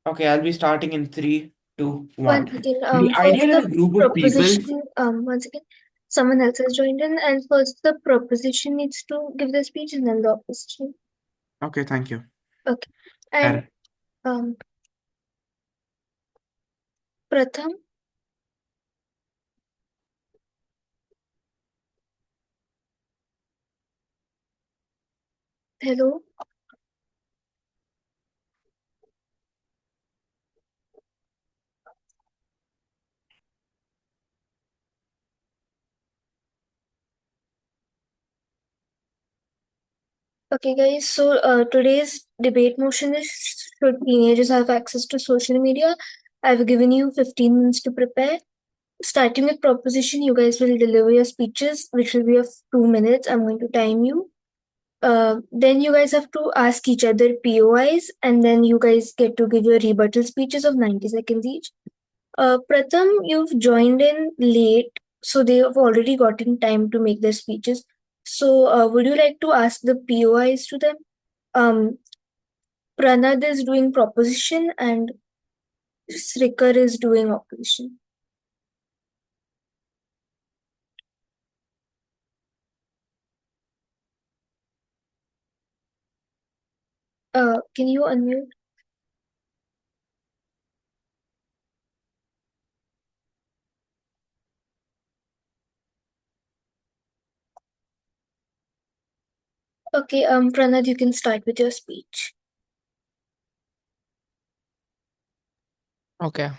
Okay, I'll be starting in three, two, One one. second. The First idea the that a group of people. proposition. One second. Someone else has joined in, and first the proposition needs to give the speech, and then the opposition. Okay, thank you. Okay. And Aaron. um, Pratham. Hello. Okay, guys. So today's debate motion is: should teenagers have access to social media? I've given you 15 minutes to prepare. Starting with proposition, you guys will deliver your speeches, which will be of 2 minutes. I'm going to time you. Then you guys have to ask each other POIs, and then you guys get to give your rebuttal speeches of 90 seconds each. Pratham, you've joined in late, so they have already gotten time to make their speeches. So, would you like to ask the POIs to them? Um, Pranad is doing proposition, and Srikar is doing opposition. Can you unmute? Okay, Pranad, you can start with your speech. Okay,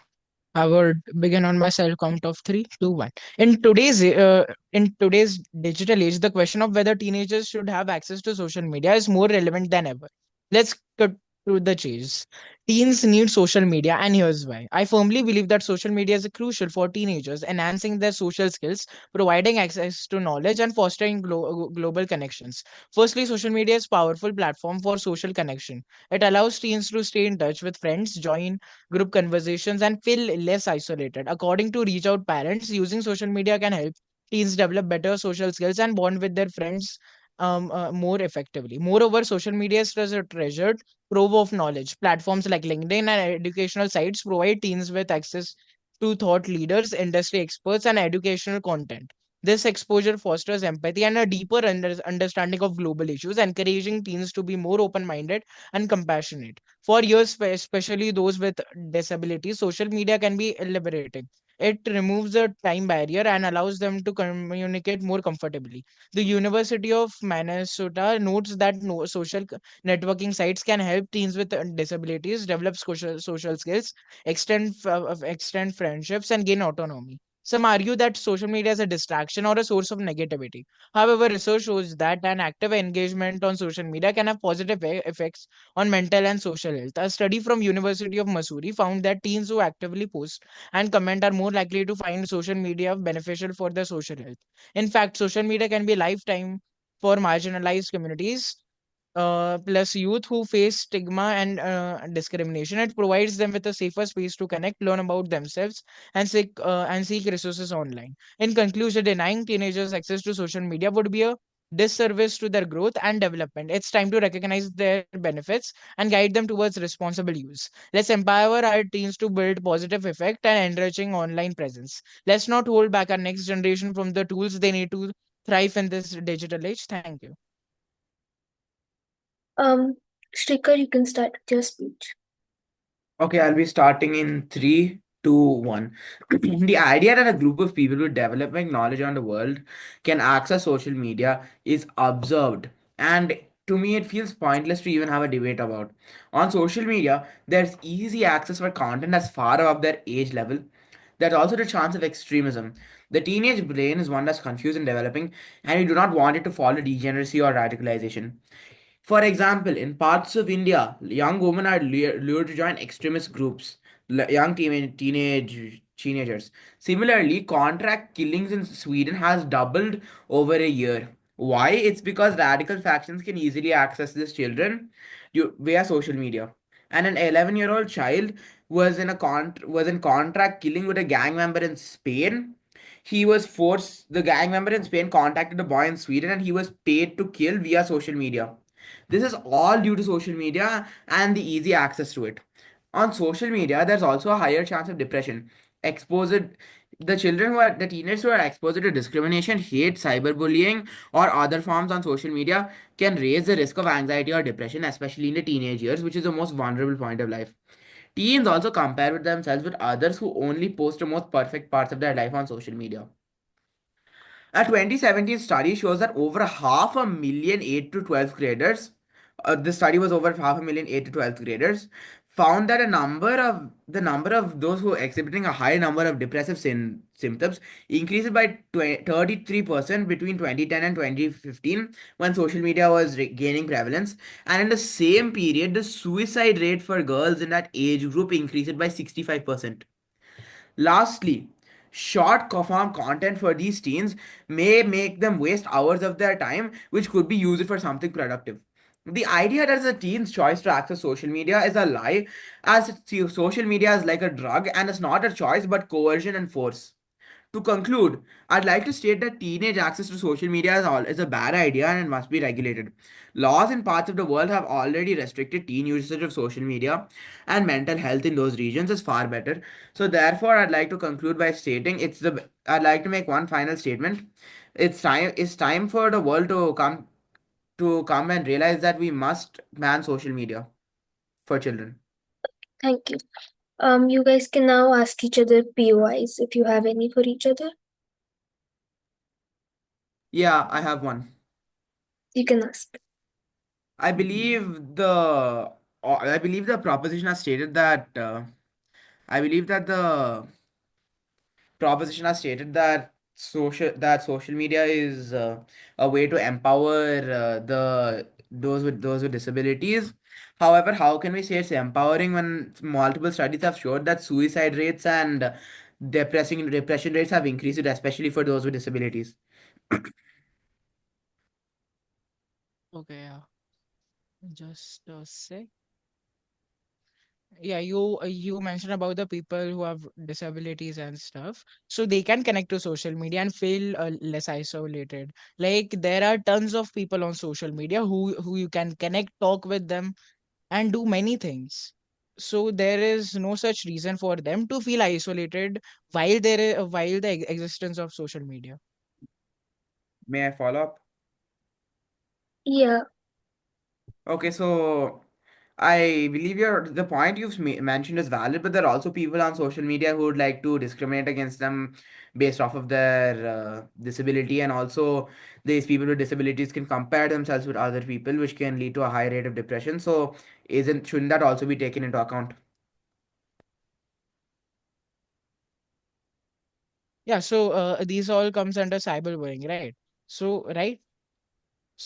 I would begin on my cell count of three, two, one. In today's digital age, the question of whether teenagers should have access to social media is more relevant than ever. Let's cut to the chase. Teens need social media, and here's why. I firmly believe that social media is crucial for teenagers, enhancing their social skills, providing access to knowledge, and fostering global connections. Firstly, social media is a powerful platform for social connection. It allows teens to stay in touch with friends, join group conversations, and feel less isolated. According to Reach Out Parents, using social media can help teens develop better social skills and bond with their friends more effectively. Moreover, social media is a treasured trove of knowledge. Platforms like LinkedIn and educational sites provide teens with access to thought leaders, industry experts, and educational content. This exposure fosters empathy and a deeper understanding of global issues, encouraging teens to be more open minded and compassionate. For years, especially those with disabilities, social media can be liberating. It removes the time barrier and allows them to communicate more comfortably. The University of Minnesota notes that social networking sites can help teens with disabilities develop social skills, extend friendships, and gain autonomy. Some argue that social media is a distraction or a source of negativity. However, research shows that an active engagement on social media can have positive effects on mental and social health. A study from University of Missouri found that teens who actively post and comment are more likely to find social media beneficial for their social health. In fact, social media can be a lifetime for marginalized communities. Plus youth who face stigma and discrimination. It provides them with a safer space to connect, learn about themselves, and seek resources online. In conclusion, denying teenagers access to social media would be a disservice to their growth and development. It's time to recognize their benefits and guide them towards responsible use. Let's empower our teens to build positive effect and enriching online presence. Let's not hold back our next generation from the tools they need to thrive in this digital age. Thank you. Um, Shrikar, you can start with your speech. Okay, I'll be starting in three, two, one. The idea that a group of people with developing knowledge on the world can access social media is absurd. And to me, it feels pointless to even have a debate about. On social media, there's easy access for content that's far above their age level. There's also the chance of extremism. The teenage brain is one that's confused and developing, and we do not want it to fall into degeneracy or radicalization. For example, in parts of India, young women are lured to join extremist groups, young teenagers. Similarly, contract killings in Sweden has doubled over a year. Why? It's because radical factions can easily access these children via social media. And an 11-year-old child was in contract killing with a gang member in Spain. The gang member in Spain contacted a boy in Sweden and he was paid to kill via social media. This is all due to social media and the easy access to it. On social media, there's also a higher chance of depression. Exposed, the teenagers who are exposed to discrimination, hate, cyberbullying, or other forms on social media can raise the risk of anxiety or depression, especially in the teenage years, which is the most vulnerable point of life. Teens also compare with themselves with others who only post the most perfect parts of their life on social media. A 2017 study shows that over half a million 8 to 12th graders, this study was over half a million 8 to 12th graders, found that the number of those who are exhibiting a high number of depressive symptoms increased by 33% between 2010 and 2015 when social media was gaining prevalence. And in the same period, the suicide rate for girls in that age group increased by 65%. Lastly, short form content for these teens may make them waste hours of their time, which could be used for something productive. The idea that it's a teen's choice to access social media is a lie, as social media is like a drug and it's not a choice but coercion and force. To conclude, I'd like to state that teenage access to social media is a bad idea and it must be regulated. Laws in parts of the world have already restricted teen usage of social media, and mental health in those regions is far better. So, therefore, I'd like to conclude by stating I'd like to make one final statement. It's time for the world to come and realize that we must ban social media for children. Thank you. You guys can now ask each other POIs if you have any for each other. Yeah, I have one. You can ask. I believe the proposition has stated that I believe that the proposition has stated that social media is a way to empower the those with disabilities. However, how can we say it's empowering when multiple studies have showed that suicide rates and depression rates have increased, especially for those with disabilities? Okay, yeah. Just a sec. Yeah, you mentioned about the people who have disabilities and stuff, so they can connect to social media and feel less isolated. Like there are tons of people on social media who you can connect, talk with them, and do many things. So there is no such reason for them to feel isolated while the existence of social media. May I follow up? Yeah, Okay, so I believe the point you've mentioned is valid, but there are also people on social media who would like to discriminate against them based off of their disability, and also these people with disabilities can compare themselves with other people, which can lead to a high rate of depression. So, isn't shouldn't that also be taken into account? Yeah, so these all comes under cyberbullying, right? So right.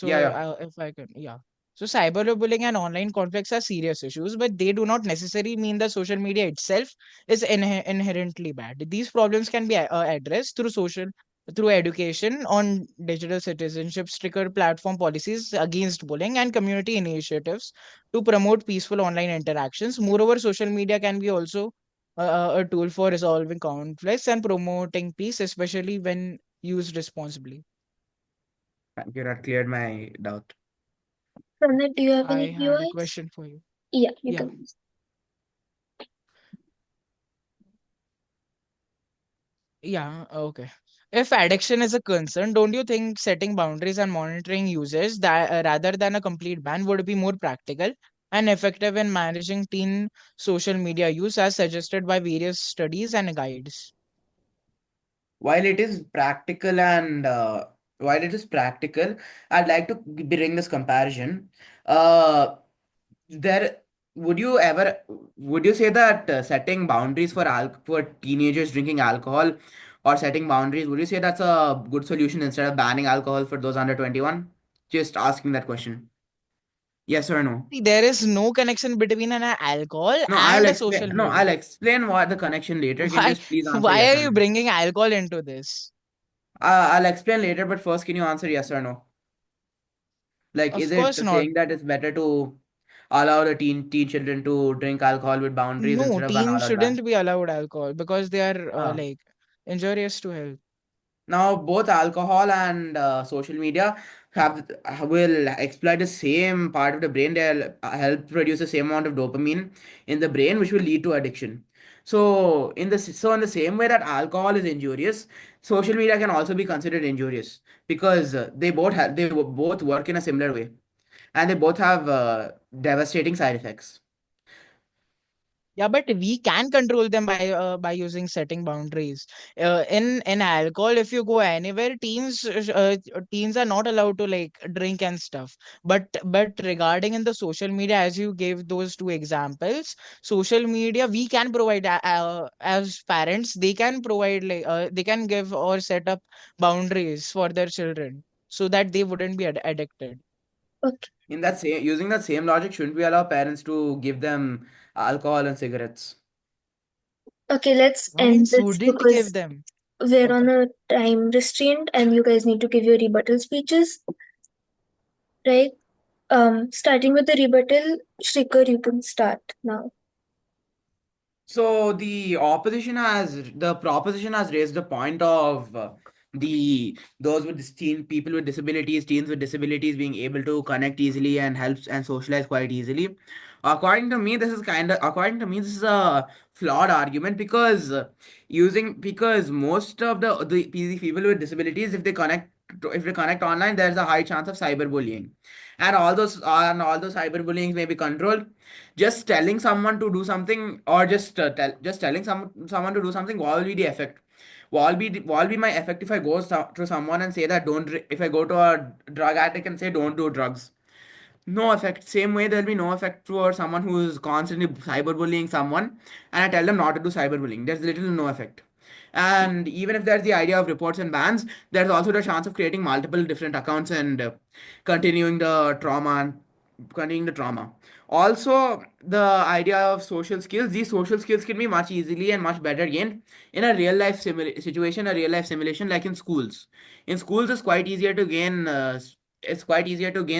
Yeah, So, yeah. if I can, yeah. So, cyberbullying and online conflicts are serious issues, but they do not necessarily mean that social media itself is inherently bad. These problems can be addressed through education on digital citizenship, stricter platform policies against bullying, and community initiatives to promote peaceful online interactions. Moreover, social media can be also a tool for resolving conflicts and promoting peace, especially when used responsibly. Thank you. That cleared my doubt. Pranat, do you have I any had a POIs? question for you. Yeah, you Yeah. can. Yeah, okay. If addiction is a concern, don't you think setting boundaries and monitoring users that rather than a complete ban would be more practical and effective in managing teen social media use as suggested by various studies and guides? While it is practical and while it is practical, I'd like to bring this comparison. Uh, there would you say that setting boundaries for teenagers drinking alcohol, or setting boundaries, would you say that's a good solution instead of banning alcohol for those under 21? Just asking that question. Yes or no? See, there is no connection between an alcohol No, and a social I'll media. explain what the connection later. Can you Why, just please answer why yes are or you no? bringing alcohol into this? I'll explain later, but first, can you answer yes or no? Like, is Of it course not. saying that it's better to allow the teen children to drink alcohol with boundaries No, instead of an teens all-out ban? shouldn't be allowed alcohol because they are Ah. like injurious to health. Now, both alcohol and social media will exploit the same part of the brain. They'll help produce the same amount of dopamine in the brain, which will lead to addiction. In the same way that alcohol is injurious, social media can also be considered injurious because both work in a similar way, and they both have devastating side effects. Yeah, but we can control them by using setting boundaries. In alcohol, if you go anywhere, teens are not allowed to like drink and stuff. But regarding in the social media, as you gave those two examples, social media we can provide as parents. They can provide they can give or set up boundaries for their children so that they wouldn't be addicted. Okay. In that same Using that same logic, shouldn't we allow parents to give them alcohol and cigarettes? Okay, let's Parents end this wouldn't give because them. we're on Okay. a time restraint and you guys need to give your rebuttal speeches, right? Starting with the rebuttal, Shrikar, you can start now. So the proposition has raised the point of the those with people with disabilities, teens with disabilities being able to connect easily and helps and socialize quite easily. According to me, this is a flawed argument because because most of the people with disabilities, if they connect online, there's a high chance of cyberbullying, and all those cyberbullying may be controlled. Just telling someone to do something, or just telling someone to do something, what will be the effect? What will be my effect if I to someone and say that if I go to a drug addict and say don't do drugs? No effect. Same way, there'll be no effect for someone who is constantly cyberbullying someone, and I tell them not to do cyberbullying. There's little to no effect. And even if there's the idea of reports and bans, there's also the chance of creating multiple different accounts and continuing the trauma and continuing the trauma. Also, the idea of social skills, these social skills can be much easily and much better gained in a situation, a real life simulation, like in schools. In schools, it's quite easier to gain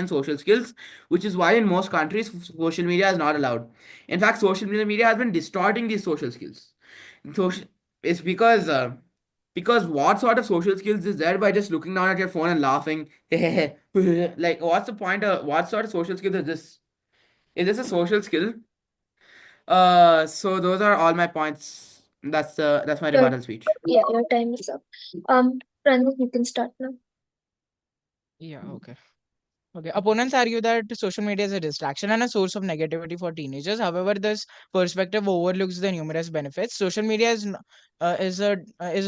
social skills, which is why in most countries social media is not allowed. In fact, social media has been distorting these social skills. Social, it's because what sort of social skills is there by just looking down at your phone and laughing? Like, what's the point of what sort of social skill is this? Is this a social skill? So those are all my points. That's my Your, rebuttal speech. yeah, your time is up. Pranav, you can start now. Yeah, okay. Okay. Opponents argue that social media is a distraction and a source of negativity for teenagers. However, this perspective overlooks the numerous benefits. Social media is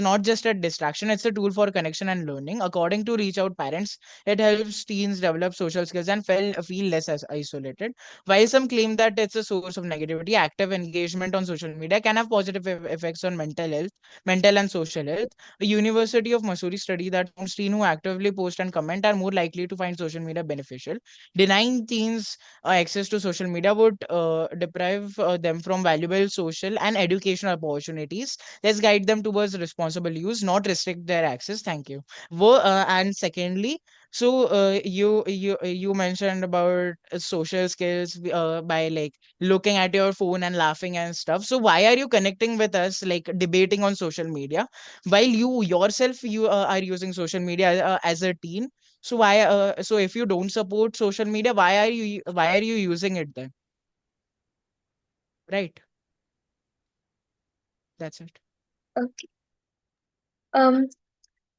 not just a distraction; it's a tool for connection and learning. According to Reach Out Parents, it helps teens develop social skills and feel less as isolated. While some claim that it's a source of negativity, active engagement on social media can have positive effects on mental and social health. A University of Missouri study that found teens who actively post and comment are more likely to find social media beneficial. Denying teens access to social media would deprive them from valuable social and educational opportunities. Let's guide them towards responsible use, not restrict their access. Thank you. And secondly, so you mentioned about social skills by like looking at your phone and laughing and stuff. So why are you connecting with us like debating on social media while you yourself are using social media as a teen? So so if you don't support social media, why are you using it then? Right? That's it. Okay. Um,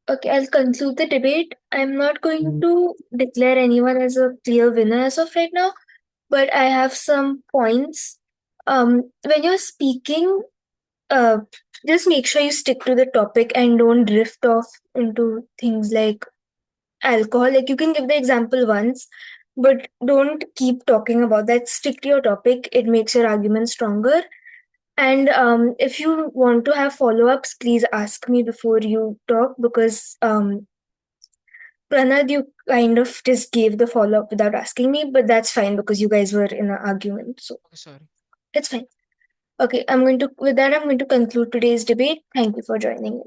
okay, I'll conclude the debate. I'm not going to declare anyone as a clear winner as of right now, but I have some points. When you're speaking, uh, just make sure you stick to the topic and don't drift off into things like alcohol. Like you can give the example once, but don't keep talking about that. Stick to your topic. It makes your argument stronger. And if you want to have follow-ups, please ask me before you talk because Pranad, you kind of just gave the follow-up without asking me, but that's fine because you guys were in an argument. So Okay, sorry. it's fine. Okay, with that, I'm going to conclude today's debate. Thank you for joining.